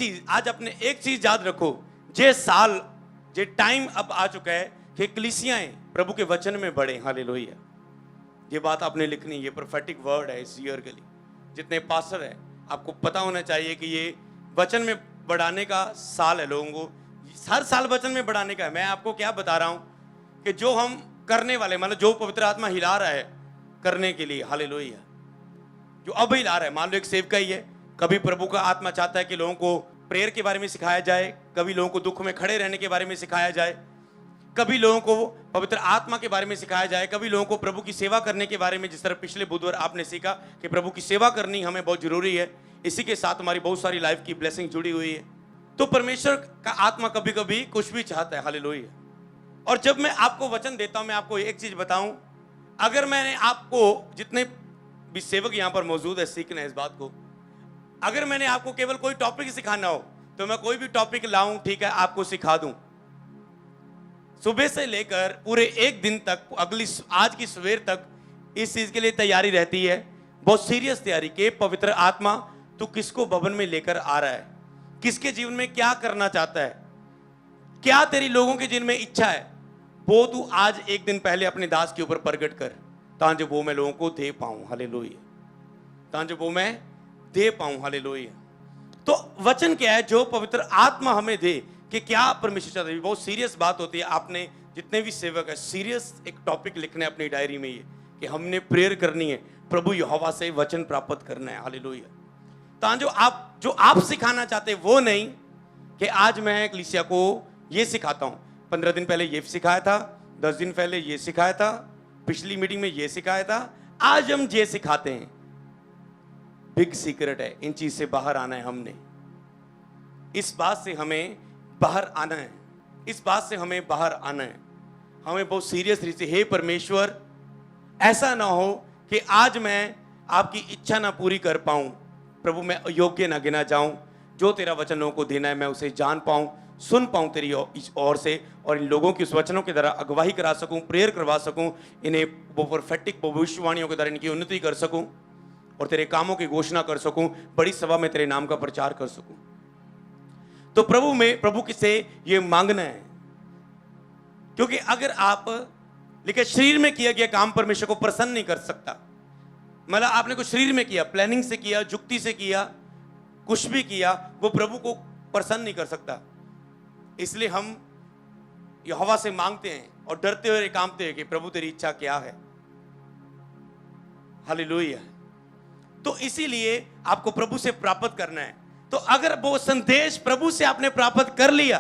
चीज आज अपने एक चीज याद रखो, जे साल जे टाइम अब आ चुका है कि कलीसियाएं प्रभु के वचन में बढ़े। हालेलुया। ये बात आपने लिखनी, ये प्रोफेटिक वर्ड है इस ईयर के लिए। जितने पास्टर है आपको पता होना चाहिए कि ये वचन में बढ़ाने का साल है। लोगों को हर साल वचन में बढ़ाने का है। मैं आपको क्या बता रहा हूं कि जो हम करने वाले, मतलब जो पवित्र आत्मा हिला रहा है करने के लिए, हालेलुया, जो अब हिला रहा है। मान लो एक सेवका ही है, कभी प्रभु का आत्मा चाहता है कि लोगों को प्रेयर के बारे में सिखाया जाए, कभी लोगों को दुख में खड़े रहने के बारे में सिखाया जाए, कभी लोगों को पवित्र आत्मा के बारे में सिखाया जाए, कभी लोगों को प्रभु की सेवा करने के बारे में। जिस तरह पिछले बुधवार आपने सीखा कि प्रभु की सेवा करनी हमें बहुत जरूरी है, इसी के साथ हमारी बहुत सारी लाइफ की ब्लेसिंग जुड़ी हुई है। तो परमेश्वर का आत्मा कभी कभी कुछ भी चाहता है। हालेलुया। और जब मैं आपको वचन देता हूं, मैं आपको एक चीज बताऊं, अगर मैंने आपको, जितने भी सेवक यहां पर मौजूद है, सीखना है इस बात को, अगर मैंने आपको केवल कोई टॉपिक सिखाना हो तो मैं कोई भी टॉपिक लाऊं, ठीक है, आपको सिखा दूं। सुबह से लेकर पूरे एक दिन तक, अगली आज की सवेर तक इस चीज के लिए तैयारी रहती है, बहुत सीरियस तैयारी के पवित्र आत्मा तू किसको भवन में लेकर आ रहा है, किसके जीवन में क्या करना चाहता है, क्या तेरी लोगों के जीवन में इच्छा है, वो तू आज एक दिन पहले अपने दास के ऊपर प्रकट कर, ताकि वो मैं लोगों को दे पाऊं। हालेलुया। ताकि वो मैं दे पाऊं। हालेलुया। तो वचन क्या है जो पवित्र आत्मा हमें दे, कि क्या परमेश्वर चाहता है। बहुत सीरियस बात होती है। आपने जितने भी सेवक है, सीरियस एक टॉपिक लिखना है अपनी डायरी में, ये कि हमने प्रेयर करनी है, प्रभु यहोवा से वचन प्राप्त करना है। हालेलुया। तो जो आप सिखाना चाहते हैं वो नहीं कि आज मैं कलीसिया को ये सिखाता हूं, 15 दिन पहले ये सिखाया था, 10 दिन पहले ये सिखाया था, पिछली मीटिंग में ये सिखाया था, आज हम ये सिखाते हैं। बिग सीक्रेट है, इन चीज से बाहर आना है हमने। इस बात से हमें बाहर आना है, इस बात से हमें बाहर आना है। हमें बहुत सीरियस रीति, हे परमेश्वर, ऐसा ना हो कि आज मैं आपकी इच्छा ना पूरी कर पाऊं, प्रभु मैं अयोग्य ना गिना जाऊं, जो तेरा वचन लोगों को देना है मैं उसे जान पाऊं, सुन पाऊं तेरी इस ओर से, और इन लोगों की उस वचनों के द्वारा अगवाही करा सकूं, प्रेयर करवा सकूं, इन्हें वो प्रोफेटिक भविष्यवाणियों के द्वारा इनकी उन्नति कर सकूं, और तेरे कामों की घोषणा कर सकूं, बड़ी सभा में तेरे नाम का प्रचार कर सकूं। तो प्रभु से ये मांगना है, क्योंकि अगर आप लेकिन शरीर में किया गया काम परमेश्वर को प्रसन्न नहीं कर सकता। मतलब आपने कुछ शरीर में किया, प्लानिंग से किया, जुक्ति से किया, कुछ भी किया, वो प्रभु को प्रसन्न नहीं कर सकता। इसलिए हम यहोवा से मांगते हैं और डरते हुए कांपते हैं कि प्रभु तेरी इच्छा क्या है। हालेलुया। तो इसीलिए आपको प्रभु से प्राप्त करना है। तो अगर वो संदेश प्रभु से आपने प्राप्त कर लिया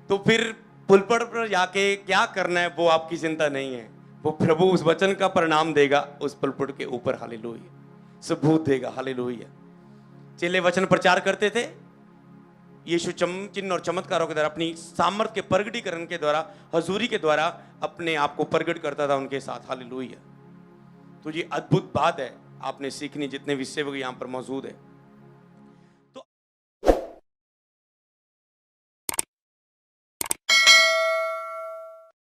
तो फिर पुलपट पर जाके क्या करना है वो आपकी चिंता नहीं है। वो प्रभु उस वचन का परिणाम देगा उस पुलपट के ऊपर। हालेलुया। सबूत देगा। हालेलुया। चेले वचन प्रचार करते थे, यीशु चिन्ह और चमत्कारों के द्वारा, अपनी सामर्थ्य के प्रगटीकरण के द्वारा, हजूरी के द्वारा अपने आप को प्रगट करता था उनके साथ। हालेलुया। तो ये अद्भुत बात है, आपने सीखनी, जितने भी सेवक यहां पर मौजूद है।